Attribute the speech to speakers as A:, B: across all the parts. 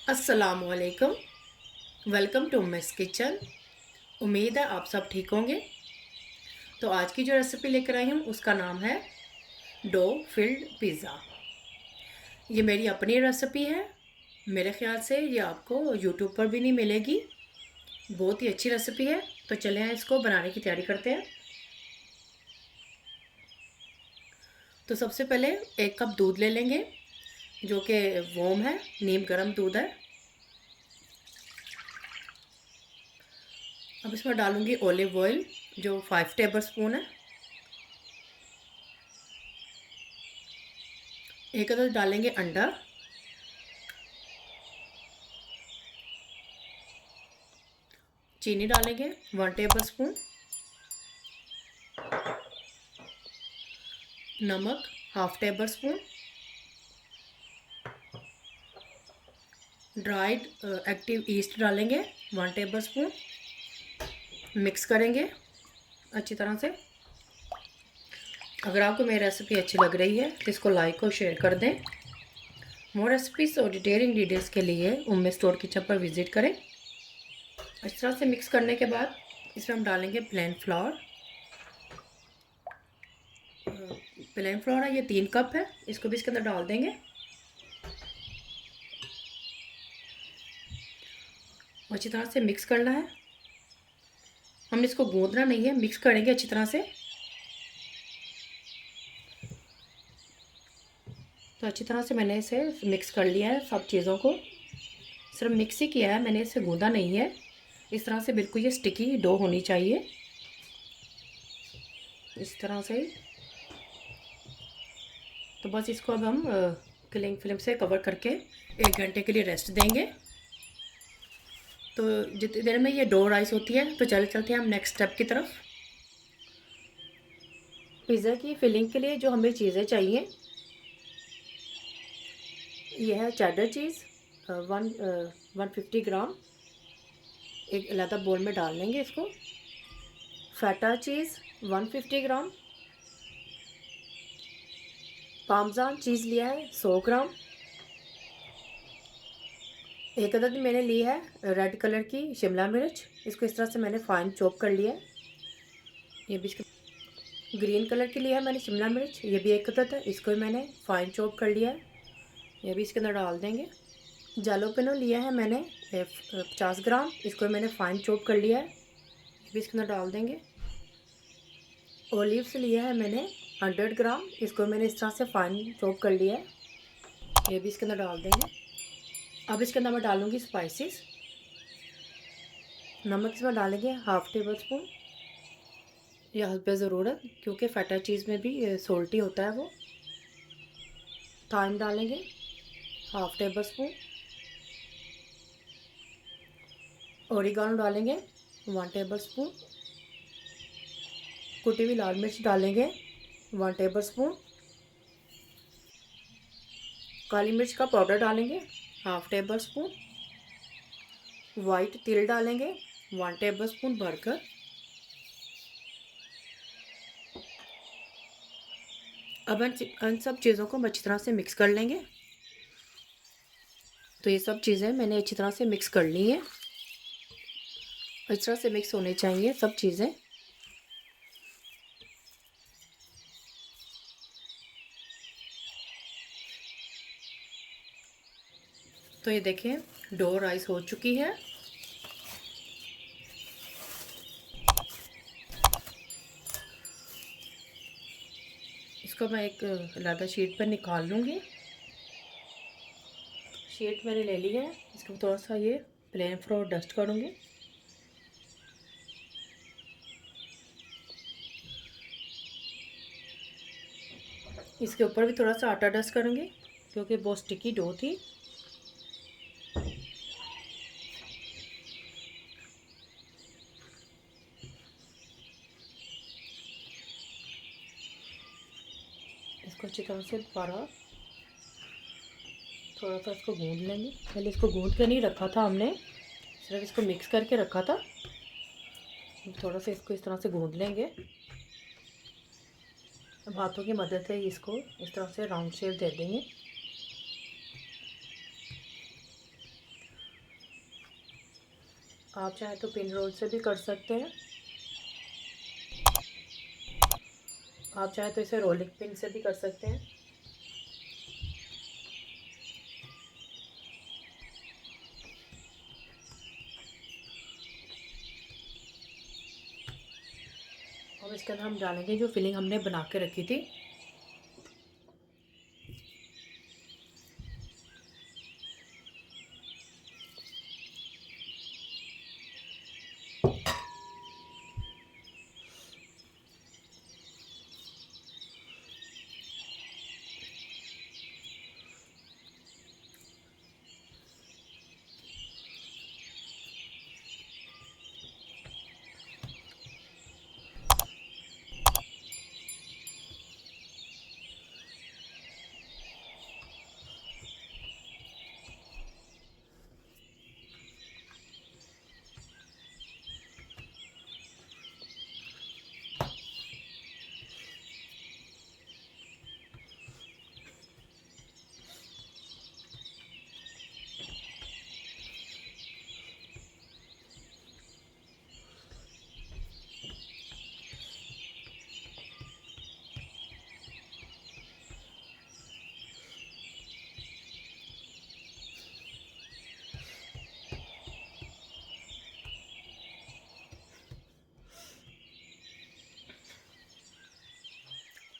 A: अस्सलामुअलैकुम। Welcome to miss kitchen. उम्मीद है आप सब ठीक होंगे। तो आज की जो रेसिपी लेकर आई हूँ उसका नाम है डो फिल्ड पिज़्ज़ा। ये मेरी अपनी रेसिपी है। मेरे ख्याल से ये आपको यूट्यूब पर भी नहीं मिलेगी। बहुत ही अच्छी रेसिपी है। तो चलें इसको बनाने की तैयारी करते हैं। तो सबसे पहले 1 कप दूध ले लेंगे जो कि वॉम है, नीम गर्म दूध है। अब इसमें डालूंगी ऑलिव ऑयल जो 5 टेबल स्पून है। एक अदद डालेंगे अंडा। चीनी डालेंगे 1 टेबल स्पून। नमक half table spoon. Dried active yeast डालेंगे 1 टेबल स्पून। मिक्स करेंगे अच्छी तरह से। अगर आपको मेरी रेसिपी अच्छी लग रही है तो इसको लाइक और शेयर कर दें। मोर रेसिपीज और डिटेल इंग्रेडिएंट्स के लिए उम्मीद स्टोर किचन पर विजिट करें। अच्छी तरह से मिक्स करने के बाद इसमें हम डालेंगे प्लेन फ्लावर। प्लेन फ्लावर है ये 3 कप है, इसको भी इसके अंदर डाल देंगे। अच्छी तरह से मिक्स करना है। हमने इसको गूंदना नहीं है, मिक्स करेंगे अच्छी तरह से। तो अच्छी तरह से मैंने इसे मिक्स कर लिया है सब चीज़ों को। सिर्फ मिक्स ही किया है, मैंने इसे गूंदा नहीं है। इस तरह से बिल्कुल ये स्टिकी डो होनी चाहिए, इस तरह से। तो बस इसको अब हम क्लिंग फिल्म से कवर करके 1 घंटे के लिए रेस्ट देंगे। तो जितनी देर में ये डो राइस होती है तो चलते हैं हम नेक्स्ट स्टेप की तरफ। पिज़्ज़ा की फिलिंग के लिए जो हमें चीज़ें चाहिए, यह है चेडर चीज़ 150 ग्राम। एक अलग बोल में डाल लेंगे इसको। फेटा चीज़ 150 ग्राम। पार्मेजान चीज़ लिया है 100 ग्राम। एक अदद मैंने ली है रेड कलर की शिमला मिर्च, इसको इस तरह से मैंने फाइन चॉप कर लिया है। ये भी इसके ग्रीन कलर की लिया है मैंने शिमला मिर्च, ये भी एक अदद है, इसको भी मैंने फाइन चॉप कर लिया है। ये भी इसके अंदर डाल देंगे। जालोपिनो लिया है मैंने 50 ग्राम, इसको भी मैंने फाइन चॉप कर लिया है, ये भी इसके अंदर डाल देंगे। ओलिव्स लिया है मैंने 100 ग्राम, इसको मैंने इस तरह से फाइन चॉप कर लिया है, ये भी इसके अंदर डाल देंगे। अब इसके अंदर मैं डालूँगी स्पाइसेस। नमक इसमें डालेंगे हाफ टेबल स्पून या हस्बे ज़रूरत, क्योंकि फटा चीज़ में भी सोल्टी होता है वो। थाइम डालेंगे हाफ टेबल स्पून। ओरिगानो डालेंगे 1 टेबल स्पून। कुटी हुई लाल मिर्च डालेंगे 1 टेबल स्पून। काली मिर्च का पाउडर डालेंगे हाफ टेबल स्पून। वाइट तिल डालेंगे 1 टेबल स्पून भरकर। अब इन सब चीज़ों को हम अच्छी तरह से मिक्स कर लेंगे। तो ये सब चीज़ें मैंने अच्छी तरह से मिक्स कर ली हैं। अच्छी तरह से मिक्स होने चाहिए सब चीज़ें। तो ये देखें डो राइस हो चुकी है। इसको मैं एक अलग शीट पर निकाल लूँगी। शीट मैंने ले ली है, इसको थोड़ा सा ये प्लेन फ्लोर डस्ट करूँगी। इसके ऊपर भी थोड़ा सा आटा डस्ट करूँगी क्योंकि बहुत स्टिकी डो थी। इसको अच्छी तरह से दोबारा थोड़ा सा इसको गूंद लेंगे। पहले इसको गूंद के नहीं रखा था हमने, सिर्फ इसको मिक्स करके रखा था। थोड़ा सा इसको इस तरह से गूंद लेंगे। अब हाथों की मदद से इसको इस तरह से राउंड शेप दे देंगे। आप चाहे तो पिन रोल से भी कर सकते हैं, आप चाहे तो इसे रोलिंग पिन से भी कर सकते हैं। अब इसके अंदर हम डालेंगे जो फिलिंग हमने बना के रखी थी।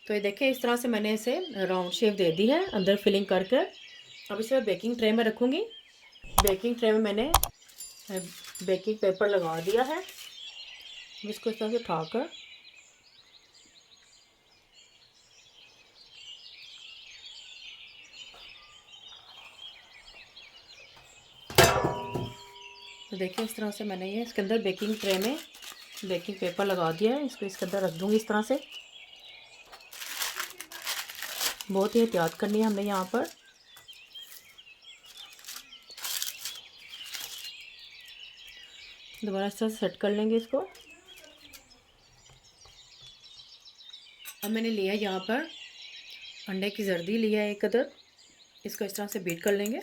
A: तो ये देखिए इस तरह से मैंने इसे राउंड शेप दे दी है अंदर फिलिंग करके। अब इसे बेकिंग ट्रे में रखूँगी। बेकिंग ट्रे में मैंने बेकिंग पेपर लगा दिया है। इसको इस तरह से उठाकर तो देखिए इस तरह से मैंने ये इसके अंदर बेकिंग ट्रे में बेकिंग पेपर लगा दिया है। इसको इसके अंदर रख दूँगी इस तरह से। बहुत ही एहतियात करनी है हमने यहाँ पर। दोबारा इस तरह से सेट कर लेंगे इसको। अब मैंने लिया यहाँ पर अंडे की जर्दी लिया है 1 अदद। इसको इस तरह से बीट कर लेंगे।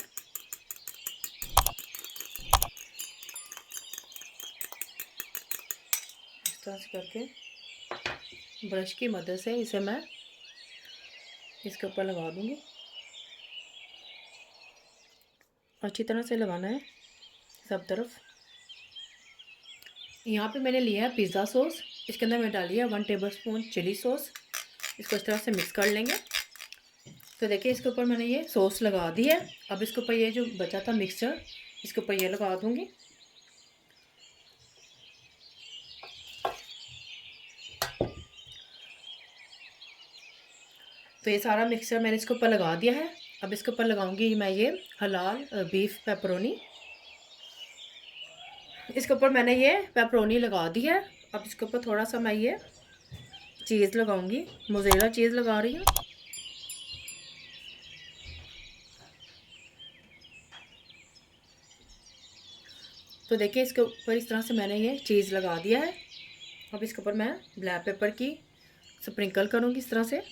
A: इस तरह से करके ब्रश की मदद से इसे मैं इसके ऊपर लगा दूँगी। अच्छी तरह से लगाना है सब तरफ। यहाँ पे मैंने लिया है पिज़्ज़ा सॉस। इसके अंदर मैं डाली है 1 टेबलस्पून चिली सॉस। इसको इस तरह से मिक्स कर लेंगे। तो देखिए इसके ऊपर मैंने ये सॉस लगा दी है। अब इसके ऊपर ये जो बचा था मिक्सचर, इसके ऊपर ये लगा दूँगी। तो ये सारा मिक्सचर मैंने इसके ऊपर लगा दिया है। अब इसके ऊपर लगाऊंगी मैं ये हलाल बीफ पेपरोनी। इसके ऊपर मैंने ये पेपरोनी लगा दी है। अब इसके ऊपर थोड़ा सा मैं ये चीज़ लगाऊंगी, मोज़रेला चीज़ लगा रही हूँ। तो देखिए इसके ऊपर इस तरह से मैंने ये चीज़ लगा दिया है। अब इसके ऊपर मैं ब्लैक पेपर की स्प्रिंकल करूँगी इस तरह से,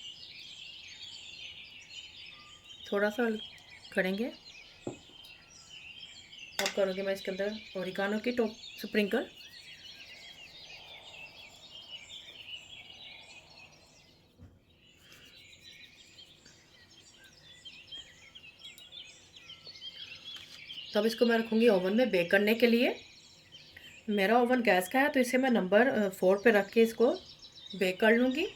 A: थोड़ा सा करेंगे। अब करूँगी मैं इसके अंदर ओरिगानो की टॉप स्प्रिंकल। तब इसको मैं रखूँगी ओवन में बेक करने के लिए। मेरा ओवन गैस का है तो इसे मैं नंबर 4 पे रख के इसको बेक कर लूँगी।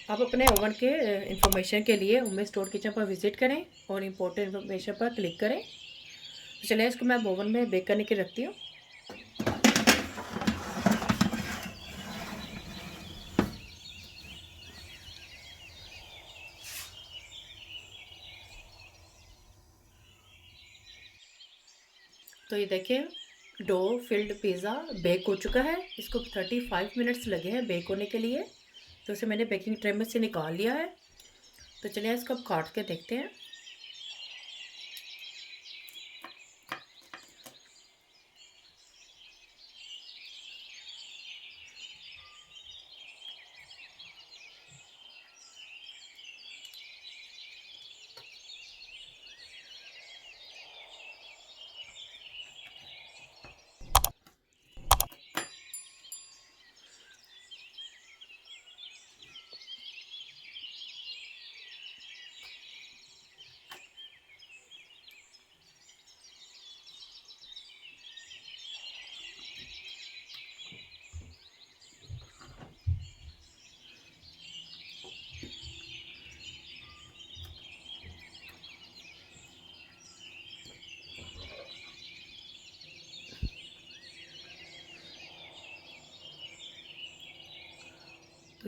A: आप अपने ओवन के इंफॉर्मेशन के लिए उमेश स्टोर किचन पर विज़िट करें और इम्पोर्टेंट इन्फॉर्मेशन पर क्लिक करें। तो चलिए इसको मैं ओवन में बेक करने के रखती हूँ। तो ये देखिए डो फिल्ड पिज़्ज़ा बेक हो चुका है। इसको 35 मिनट्स लगे हैं बेक होने के लिए। तो इसे मैंने बेकिंग ट्रे में से निकाल लिया है। तो चलिए इसको अब काट के देखते हैं।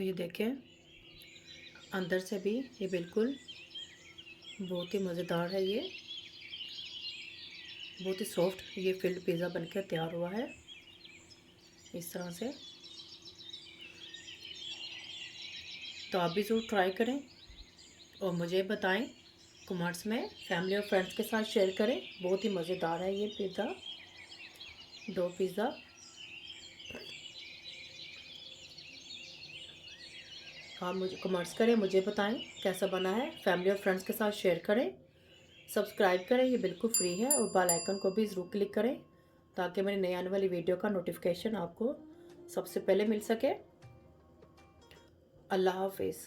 A: ये देखें, अंदर से भी ये बिल्कुल बहुत ही मज़ेदार है। ये बहुत ही सॉफ्ट ये फिल्ड पिज़्ज़ा बनकर तैयार हुआ है इस तरह से। तो आप भी ज़रूर ट्राई करें और मुझे बताएं कमेंट्स में, फैमिली और फ्रेंड्स के साथ शेयर करें। बहुत ही मज़ेदार है ये पिज़्ज़ा, डो पिज़्ज़ा। आप मुझे कमेंट्स करें, मुझे बताएं कैसा बना है, फैमिली और फ्रेंड्स के साथ शेयर करें, सब्सक्राइब करें, ये बिल्कुल फ्री है, और बेल आइकन को भी ज़रूर क्लिक करें ताकि मेरी नई आने वाली वीडियो का नोटिफिकेशन आपको सबसे पहले मिल सके। अल्लाह हाफिज़।